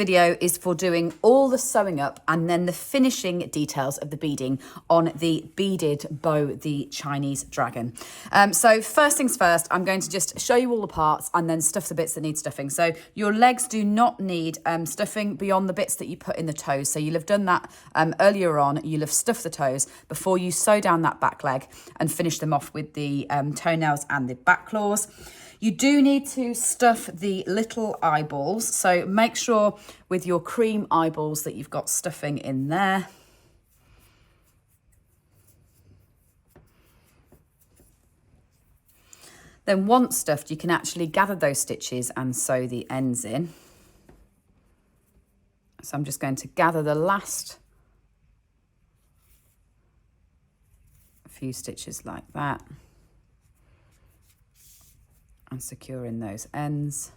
video is for doing all the sewing up and then the finishing details of the beading on the Beaded Bo the Chinese Dragon. So first things first, I'm going to just show you all the parts and then stuff the bits that need stuffing. So your legs do not need stuffing beyond the bits that you put in the toes. So you'll have done that earlier on. You'll have stuffed the toes before you sew down that back leg and finish them off with the toenails and the back claws. You do need to stuff the little eyeballs, so make sure with your cream eyeballs that you've got stuffing in there. Then once stuffed, you can actually gather those stitches and sew the ends in. So I'm just going to gather the last few stitches like that. And secure in those ends.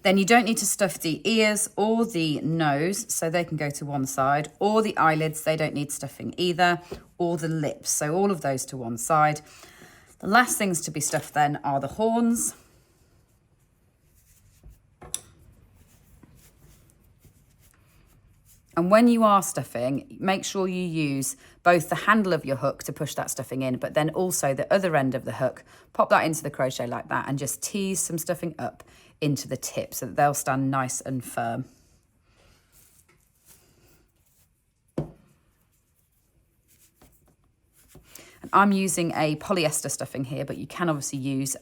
Then you don't need to stuff the ears or the nose, so they can go to one side, or the eyelids, they don't need stuffing either, or the lips, so all of those to one side. The last things to be stuffed then are the horns. And when you are stuffing, make sure you use both the handle of your hook to push that stuffing in, but then also the other end of the hook, pop that into the crochet like that and just tease some stuffing up into the tip so that they'll stand nice and firm. And I'm using a polyester stuffing here, but you can obviously use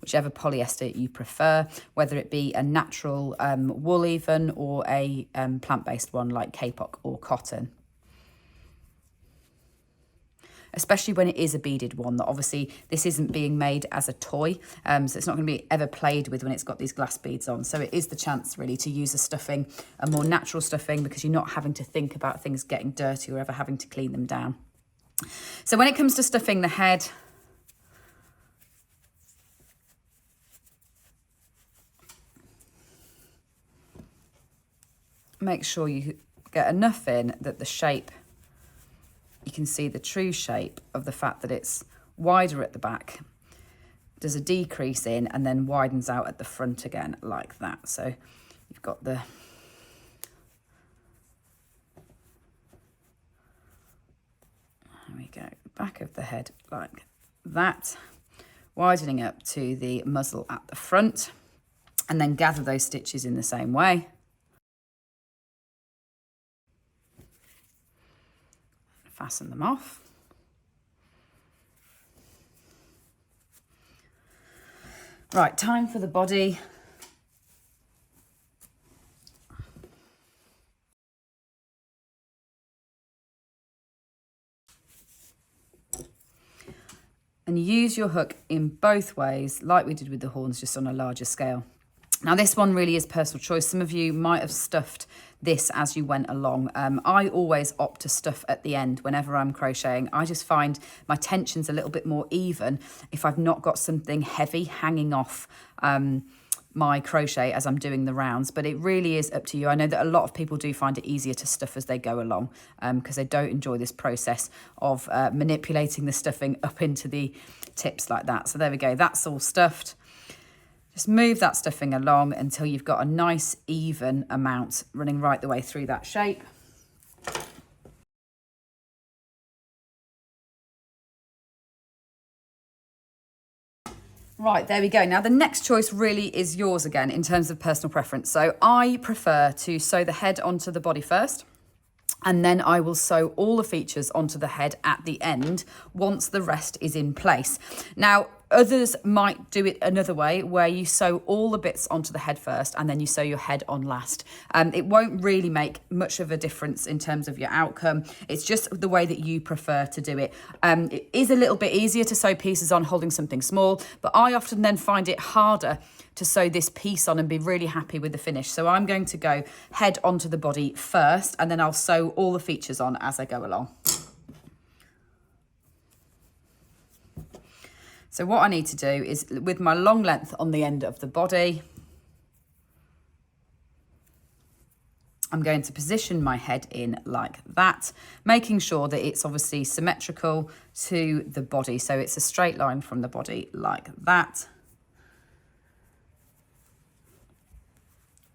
whichever polyester you prefer, whether it be a natural wool even, or a plant-based one like kapok or cotton. Especially when it is a beaded one, that obviously this isn't being made as a toy, so it's not going to be ever played with when it's got these glass beads on. So it is the chance really to use a stuffing, a more natural stuffing, because you're not having to think about things getting dirty or ever having to clean them down. So when it comes to stuffing the head, make sure you get enough in that the shape, you can see the true shape of the fact that it's wider at the back. There's a decrease in and then widens out at the front again like that. So you've got the there we go, back of the head like that, widening up to the muzzle at the front, and then gather those stitches in the same way. Fasten them off. Right, time for the body. And use your hook in both ways, like we did with the horns, just on a larger scale. Now this one really is personal choice. Some of you might have stuffed this as you went along. I always opt to stuff at the end whenever I'm crocheting. I just find my tension's a little bit more even if I've not got something heavy hanging off my crochet as I'm doing the rounds, but it really is up to you. I know that a lot of people do find it easier to stuff as they go along because they don't enjoy this process of manipulating the stuffing up into the tips like that. So there we go, that's all stuffed. Just move that stuffing along until you've got a nice even amount running right the way through that shape. Right, there we go. Now the next choice really is yours again in terms of personal preference. So I prefer to sew the head onto the body first, and then I will sew all the features onto the head at the end once the rest is in place. Now, others might do it another way where you sew all the bits onto the head first and then you sew your head on last. It won't really make much of a difference in terms of your outcome. It's just the way that you prefer to do it. It is a little bit easier to sew pieces on holding something small, but I often then find it harder to sew this piece on and be really happy with the finish. So I'm going to go head onto the body first, and then I'll sew all the features on as I go along. So So what I need to do is, with my long length on the end of the body, I'm going to position my head in like that, making sure that it's obviously symmetrical to the body. So it's a straight line from the body like that.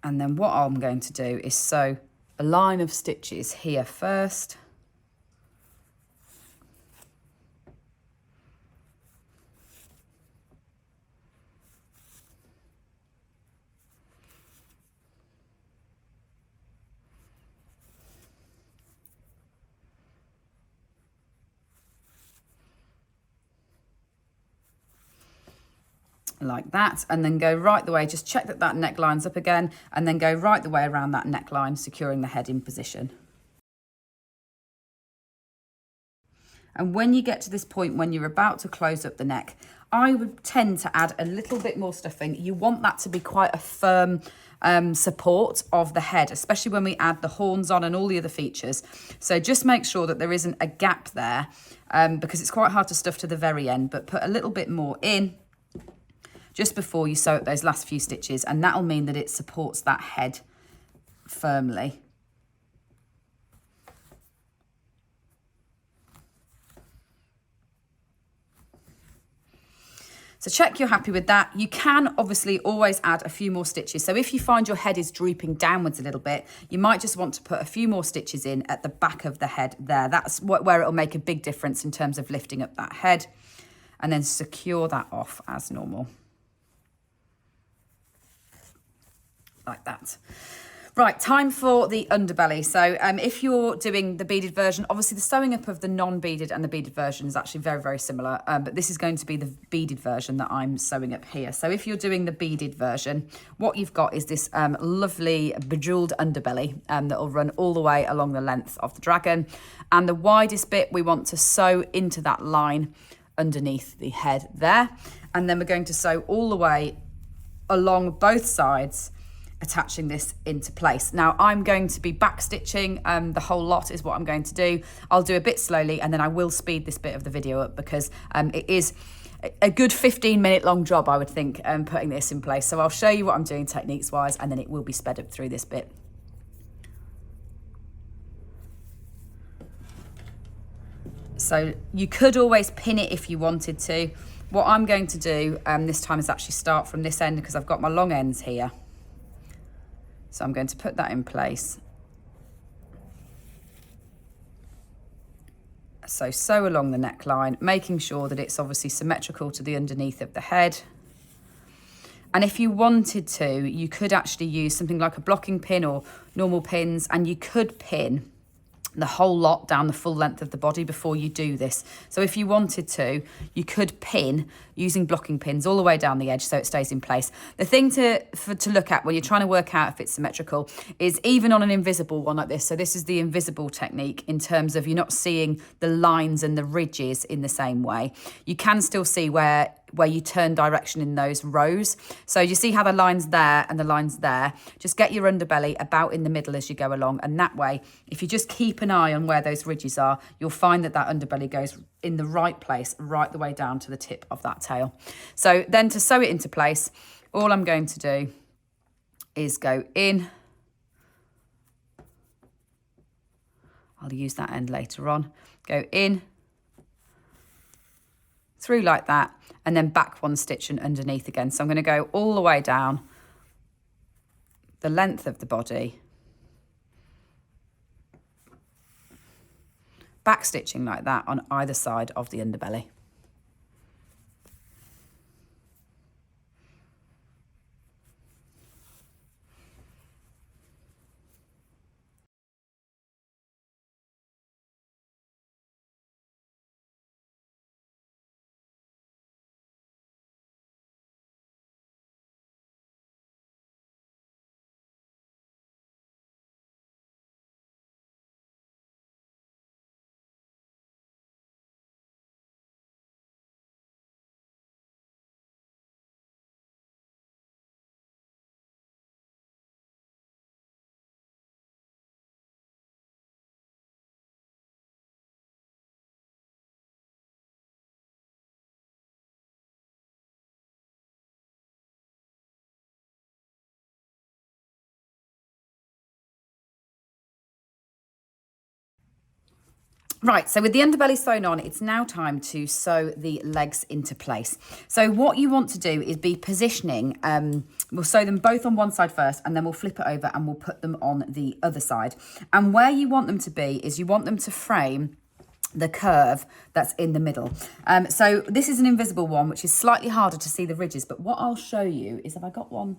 And then what I'm going to do is sew a line of stitches here first. Like that, and then go right the way, just check that that neckline's up again, and then go right the way around that neckline, securing the head in position. And when you get to this point, when you're about to close up the neck, I would tend to add a little bit more stuffing. You want that to be quite a firm support of the head, especially when we add the horns on and all the other features. So just make sure that there isn't a gap there, because it's quite hard to stuff to the very end, but put a little bit more in just before you sew up those last few stitches, and that'll mean that it supports that head firmly. So check you're happy with that. You can obviously always add a few more stitches. So if you find your head is drooping downwards a little bit, you might just want to put a few more stitches in at the back of the head there. That's where it'll make a big difference in terms of lifting up that head, and then secure that off as normal. Like that. Right, time for the underbelly. So if you're doing the beaded version, obviously the sewing up of the non-beaded and the beaded version is actually very, very similar, but this is going to be the beaded version that I'm sewing up here. So if you're doing the beaded version, what you've got is this lovely bejeweled underbelly that will run all the way along the length of the dragon. And the widest bit we want to sew into that line underneath the head there. And then we're going to sew all the way along both sides, attaching this into place. Now I'm going to be back stitching the whole lot is what I'm going to do. I'll do a bit slowly, and then I will speed this bit of the video up, because it is a good 15-minute long job, I would think, putting this in place. So I'll show you what I'm doing techniques wise, and then it will be sped up through this bit. So you could always pin it if you wanted to. What I'm going to do this time is actually start from this end, because I've got my long ends here. So I'm going to put that in place. So sew along the neckline, making sure that it's obviously symmetrical to the underneath of the head. And if you wanted to, you could actually use something like a blocking pin or normal pins, and you could pin the whole lot down the full length of the body before you do this. So if you wanted to, you could pin using blocking pins all the way down the edge so it stays in place. The thing to look at when you're trying to work out if it's symmetrical is, even on an invisible one like this, so this is the invisible technique in terms of you're not seeing the lines and the ridges in the same way. You can still see where you turn direction in those rows. So you see how the line's there and the line's there. Just get your underbelly about in the middle as you go along, and that way, if you just keep an eye on where those ridges are, you'll find that that underbelly goes in the right place, right the way down to the tip of that tail. So then to sew it into place, all I'm going to do is go in. I'll use that end later on. Go in, through like that, and then back one stitch and underneath again. So I'm going to go all the way down the length of the body, back stitching like that on either side of the underbelly. Right, so with the underbelly sewn on, it's now time to sew the legs into place. So what you want to do is be positioning, we'll sew them both on one side first, and then we'll flip it over and we'll put them on the other side. And where you want them to be is you want them to frame the curve that's in the middle. So this is an invisible one, which is slightly harder to see the ridges, but what I'll show you is, have I got one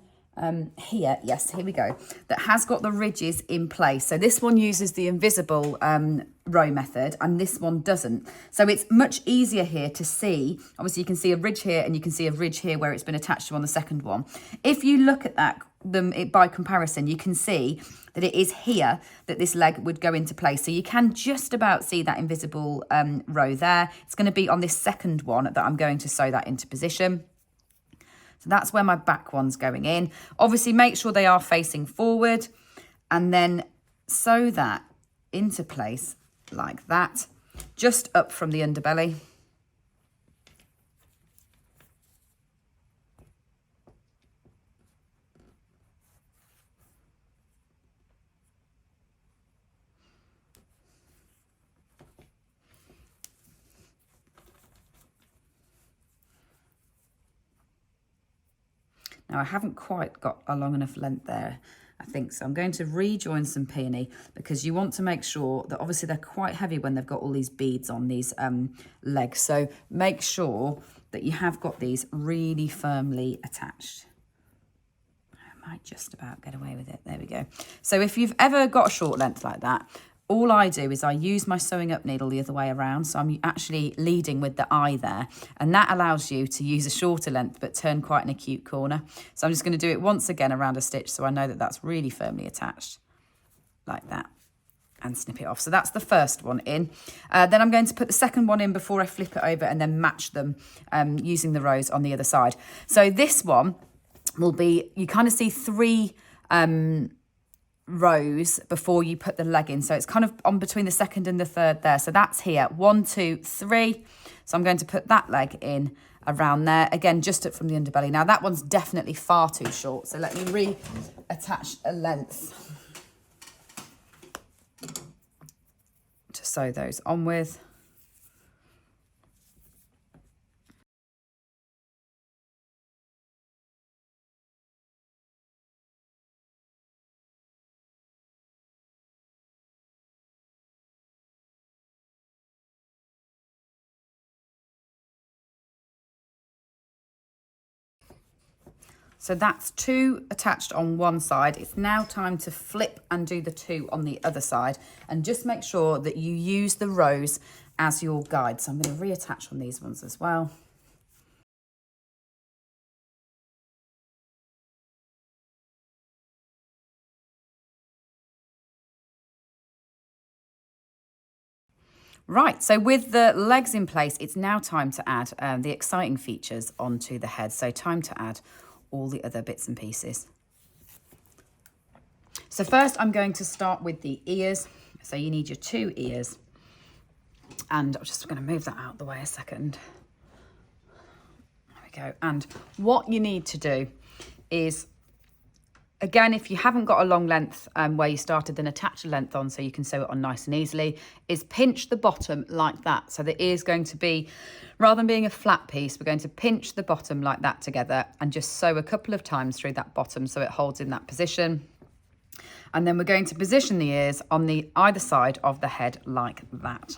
here? Yes, here we go. That has got the ridges in place. So this one uses the invisible row method and this one doesn't. So it's much easier here to see. Obviously you can see a ridge here and you can see a ridge here where it's been attached to on the second one. If you look at that by comparison, you can see that it is here that this leg would go into place. So you can just about see that invisible row there. It's going to be on this second one that I'm going to sew that into position. So that's where my back one's going in. Obviously make sure they are facing forward and then sew that into place like that, just up from the underbelly. Now I haven't quite got a long enough length there, I think, so I'm going to rejoin some peony because you want to make sure that obviously they're quite heavy when they've got all these beads on these legs. So make sure that you have got these really firmly attached. I might just about get away with it. There we go. So if you've ever got a short length like that, all I do is I use my sewing up needle the other way around. So I'm actually leading with the eye there. And that allows you to use a shorter length, but turn quite an acute corner. So I'm just going to do it once again around a stitch. So I know that that's really firmly attached like that and snip it off. So that's the first one in. Then I'm going to put the second one in before I flip it over and then match them using the rows on the other side. So this one will be, you kind of see three rows before you put the leg in, so it's kind of on between the second and the third there. So that's here, 1, 2, 3. So I'm going to put that leg in around there again, just up from the underbelly. Now that one's definitely far too short, so let me reattach a length to sew those on with. So that's 2 attached on one side. It's now time to flip and do the 2 on the other side. And just make sure that you use the rows as your guide. So I'm going to reattach on these ones as well. Right, so with the legs in place, it's now time to add the exciting features onto the head. So time to add all the other bits and pieces. So first I'm going to start with the ears. So you need your 2 ears. And I'm just going to move that out the way a second. There we go. And what you need to do is, again, if you haven't got a long length where you started, then attach a length on so you can sew it on nice and easily, is pinch the bottom like that. So the ear is going to be, rather than being a flat piece, we're going to pinch the bottom like that together and just sew a couple of times through that bottom so it holds in that position. And then we're going to position the ears on the either side of the head like that.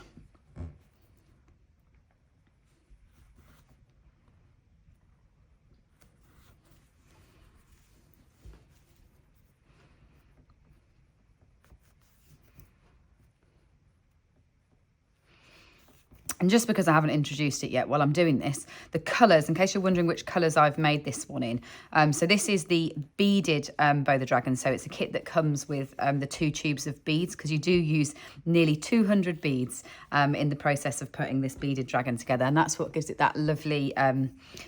And just because I haven't introduced it yet while I'm doing this, the colours, in case you're wondering which colours I've made this one in. So this is the Beaded Bo the Dragon. So it's a kit that comes with the 2 tubes of beads, because you do use nearly 200 beads in the process of putting this beaded dragon together. And that's what gives it that lovely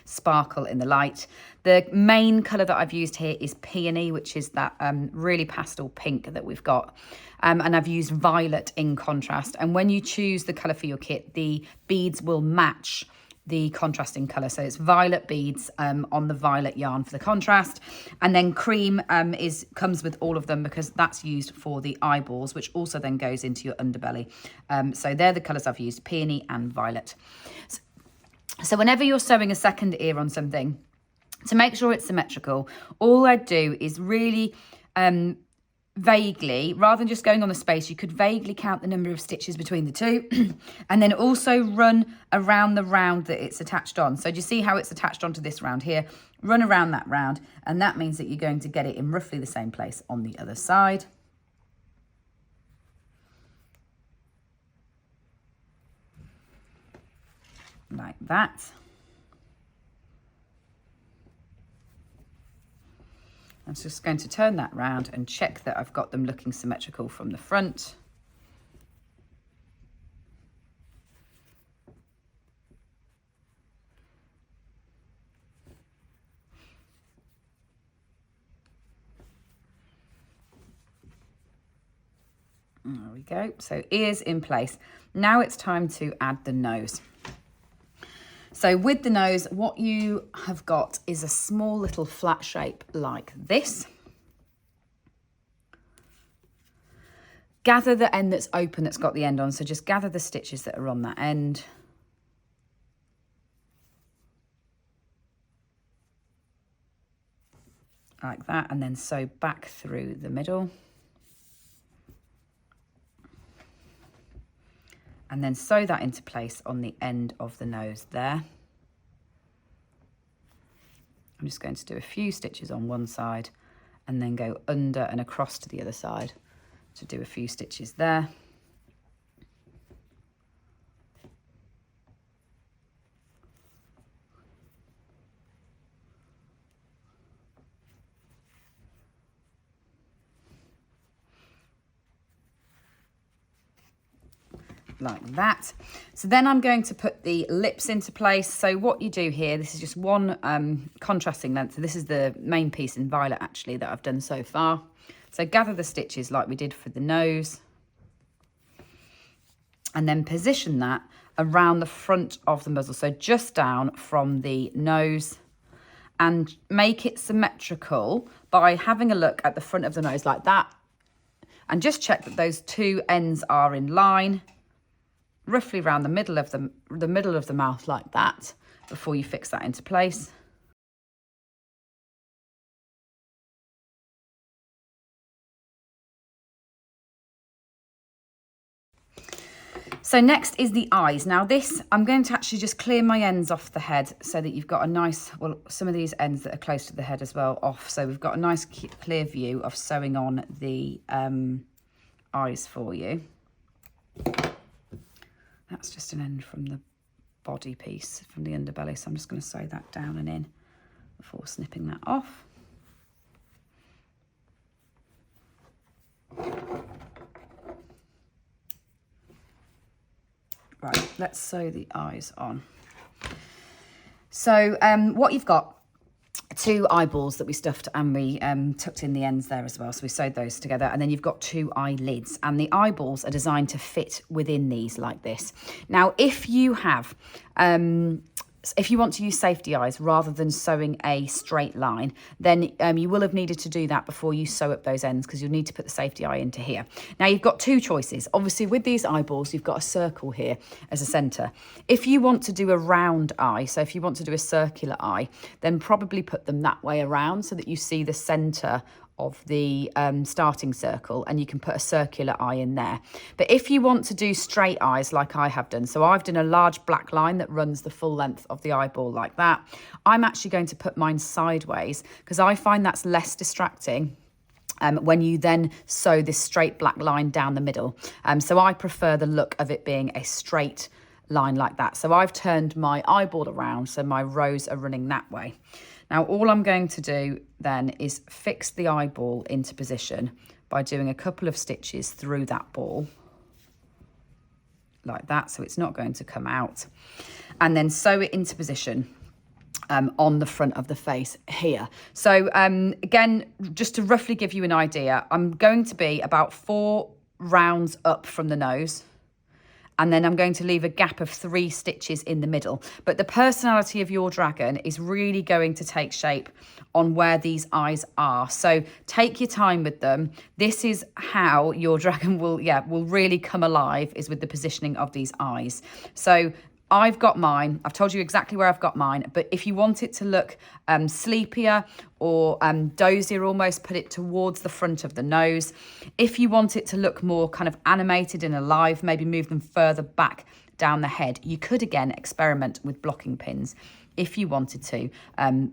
sparkle in the light. The main colour that I've used here is Peony, which is that really pastel pink that we've got. And I've used violet in contrast. And when you choose the colour for your kit, the beads will match the contrasting colour. So it's violet beads on the violet yarn for the contrast. And then cream comes with all of them because that's used for the eyeballs, which also then goes into your underbelly. So they're the colours I've used, peony and violet. So whenever you're sewing a second ear on something, to make sure it's symmetrical, all I'd do is really vaguely, rather than just going on the space, you could vaguely count the number of stitches between the two and then also run around the round that it's attached on. So do you see how it's attached onto this round here? Run around that round, and that means that you're going to get it in roughly the same place on the other side. Like that. I'm just going to turn that round and check that I've got them looking symmetrical from the front. There we go. So ears in place. Now it's time to add the nose. So with the nose, what you have got is a small little flat shape like this. Gather the end that's open, that's got the end on. So just gather the stitches that are on that end. Like that, and then sew back through the middle. And then sew that into place on the end of the nose there. I'm just going to do a few stitches on one side and then go under and across to the other side to do a few stitches there. Like that. So then I'm going to put the lips into place. So what you do here, this is just one contrasting length. So this is the main piece in violet actually that I've done so far. So gather the stitches like we did for the nose, and then position that around the front of the muzzle. So just down from the nose, and make it symmetrical by having a look at the front of the nose like that, and just check that those two ends are in line, roughly around the middle of the mouth like that, before you fix that into place. So next is the eyes. Now this, I'm going to actually just clear my ends off the head so that you've got a nice, well, some of these ends that are close to the head as well off. So we've got a nice clear view of sewing on the eyes for you. That's just an end from the body piece, from the underbelly. So I'm just going to sew that down and in before snipping that off. Right, let's sew the eyes on. So what you've got, two eyeballs that we stuffed and we tucked in the ends there as well. So we sewed those together, and then you've got two eyelids, and the eyeballs are designed to fit within these like this. Now, if you have, if you want to use safety eyes rather than sewing a straight line, then you will have needed to do that before you sew up those ends, because you'll need to put the safety eye into here. Now you've got two choices. Obviously with these eyeballs, you've got a circle here as a centre. If you want to do a round eye, so if you want to do a circular eye, then probably put them that way around so that you see the centre of the starting circle, and you can put a circular eye in there. But if you want to do straight eyes like I have done, so I've done a large black line that runs the full length of the eyeball like that, I'm actually going to put mine sideways because I find that's less distracting when you then sew this straight black line down the middle. So I prefer the look of it being a straight line like that. So I've turned my eyeball around so my rows are running that way. Now, all I'm going to do then is fix the eyeball into position by doing a couple of stitches through that ball, like that, so it's not going to come out. And then sew it into position on the front of the face here. So again, just to roughly give you an idea, I'm going to be about 4 rounds up from the nose, and then I'm going to leave a gap of 3 stitches in the middle. But the personality of your dragon is really going to take shape on where these eyes are. So take your time with them. This is how your dragon will really come alive, is with the positioning of these eyes. So I've got mine. I've told you exactly where I've got mine, but if you want it to look sleepier or dozier almost, put it towards the front of the nose. If you want it to look more kind of animated and alive, maybe move them further back down the head. You could, again, experiment with blocking pins if you wanted to.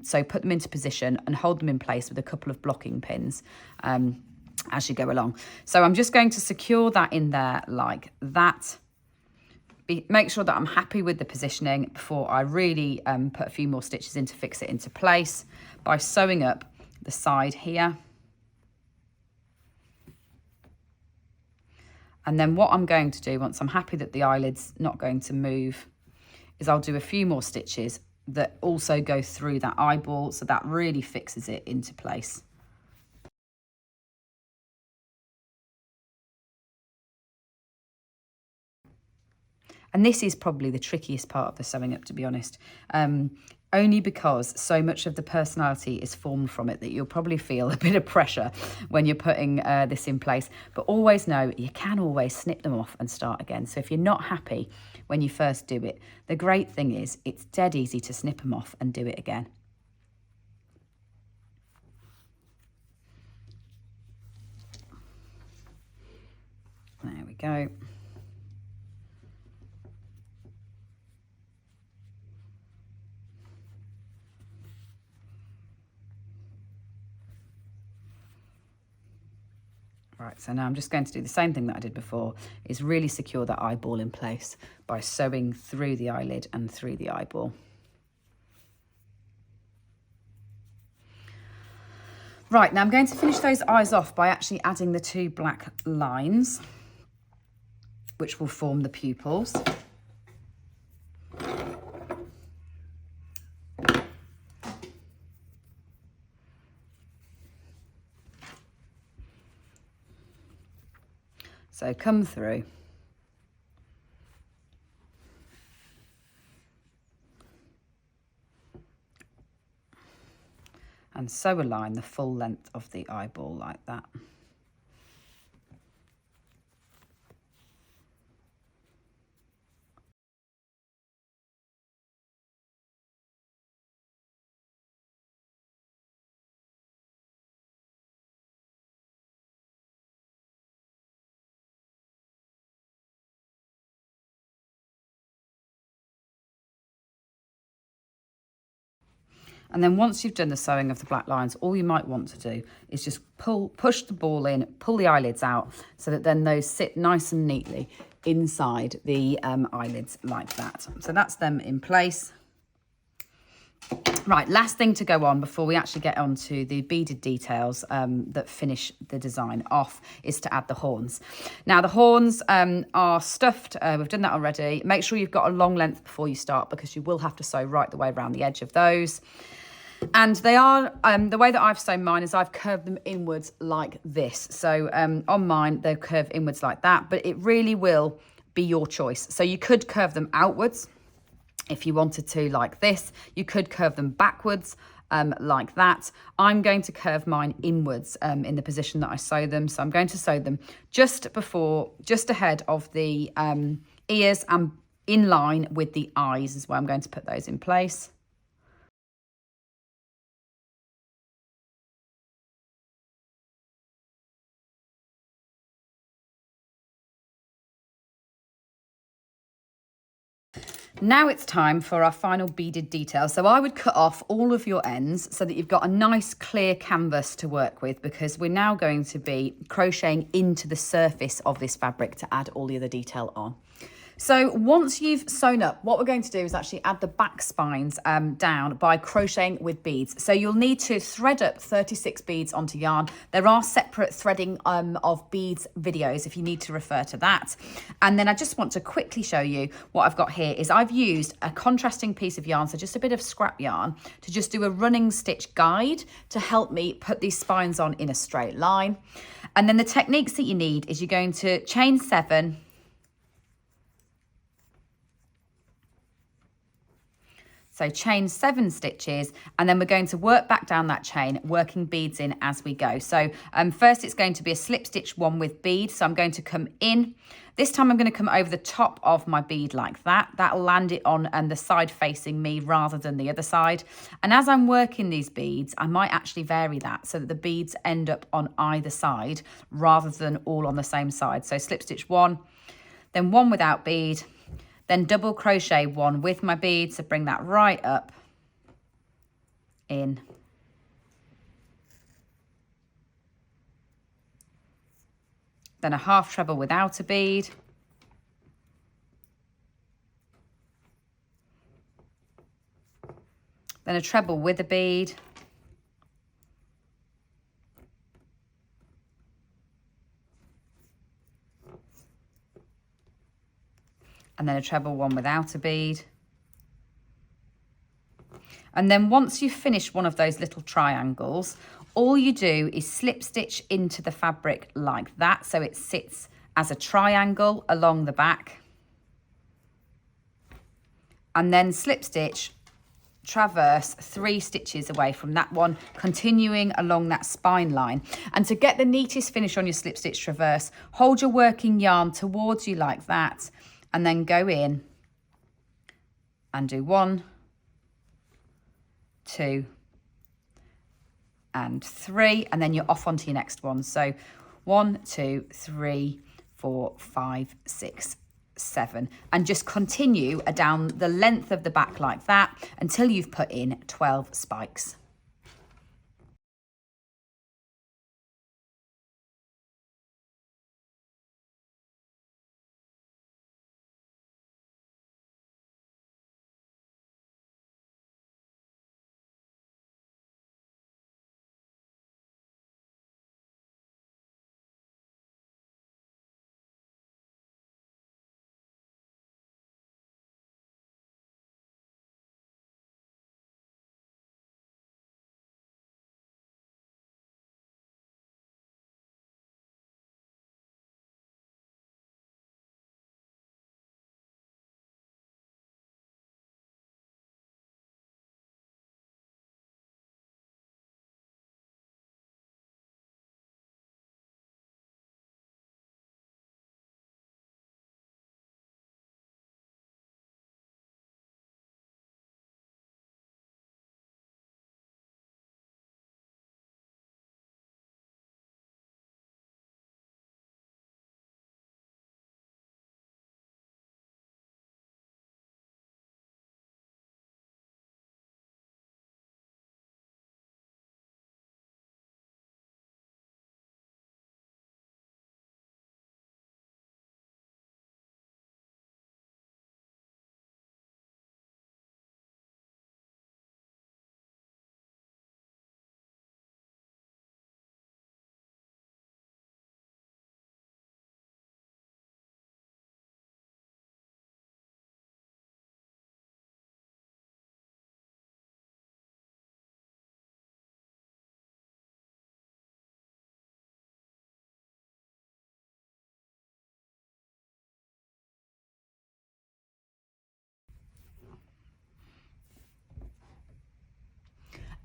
So put them into position and hold them in place with a couple of blocking pins as you go along. So I'm just going to secure that in there like that. Make sure that I'm happy with the positioning before I really put a few more stitches in to fix it into place by sewing up the side here. And then what I'm going to do, once I'm happy that the eyelid's not going to move, is I'll do a few more stitches that also go through that eyeball, so that really fixes it into place. And this is probably the trickiest part of the sewing up, to be honest, only because so much of the personality is formed from it that you'll probably feel a bit of pressure when you're putting this in place. But always know you can always snip them off and start again. So if you're not happy when you first do it, the great thing is it's dead easy to snip them off and do it again. There we go. Right, so now I'm just going to do the same thing that I did before, is really secure that eyeball in place by sewing through the eyelid and through the eyeball. Right, now I'm going to finish those eyes off by actually adding the 2 black lines, which will form the pupils. So come through. And sew a line the full length of the eyeball like that. And then once you've done the sewing of the black lines, all you might want to do is just push the ball in, pull the eyelids out, so that then those sit nice and neatly inside the eyelids like that. So that's them in place. Right, last thing to go on before we actually get on to the beaded details that finish the design off is to add the horns. Now the horns are stuffed, we've done that already. Make sure you've got a long length before you start, because you will have to sew right the way around the edge of those. And they are, the way that I've sewn mine is I've curved them inwards like this. So on mine, they're curved inwards like that, but it really will be your choice. So you could curve them outwards if you wanted to, like this. You could curve them backwards like that. I'm going to curve mine inwards in the position that I sew them. So I'm going to sew them just ahead of the ears and in line with the eyes is where I'm going to put those in place. Now it's time for our final beaded detail. So I would cut off all of your ends so that you've got a nice clear canvas to work with, because we're now going to be crocheting into the surface of this fabric to add all the other detail on. So once you've sewn up, what we're going to do is actually add the back spines down by crocheting with beads. So you'll need to thread up 36 beads onto yarn. There are separate threading of beads videos if you need to refer to that. And then I just want to quickly show you what I've got here is I've used a contrasting piece of yarn, so just a bit of scrap yarn, to just do a running stitch guide to help me put these spines on in a straight line. And then the techniques that you need is you're going to chain 7, So chain 7 stitches, and then we're going to work back down that chain, working beads in as we go. So first it's going to be a slip stitch 1 with bead. So I'm going to come in. This time I'm going to come over the top of my bead like that. That'll land it on the side facing me rather than the other side. And as I'm working these beads, I might actually vary that so that the beads end up on either side rather than all on the same side. So slip stitch 1, then 1 without bead, then double crochet 1 with my bead, so bring that right up, in, then a half treble without a bead, then a treble with a bead, and then a treble 1 without a bead. And then once you've finished one of those little triangles, all you do is slip stitch into the fabric like that, so it sits as a triangle along the back, and then slip stitch, traverse 3 stitches away from that one, continuing along that spine line. And to get the neatest finish on your slip stitch traverse, hold your working yarn towards you like that, and then go in and do 1, 2, and 3, and then you're off onto your next one. So 1, 2, 3, 4, 5, 6, 7, and just continue down the length of the back like that until you've put in 12 spikes.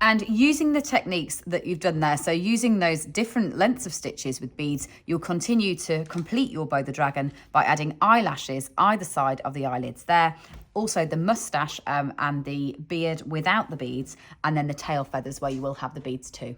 And using the techniques that you've done there, so using those different lengths of stitches with beads, you'll continue to complete your Bo the Dragon by adding eyelashes either side of the eyelids there. Also the moustache and the beard without the beads, and then the tail feathers where you will have the beads too.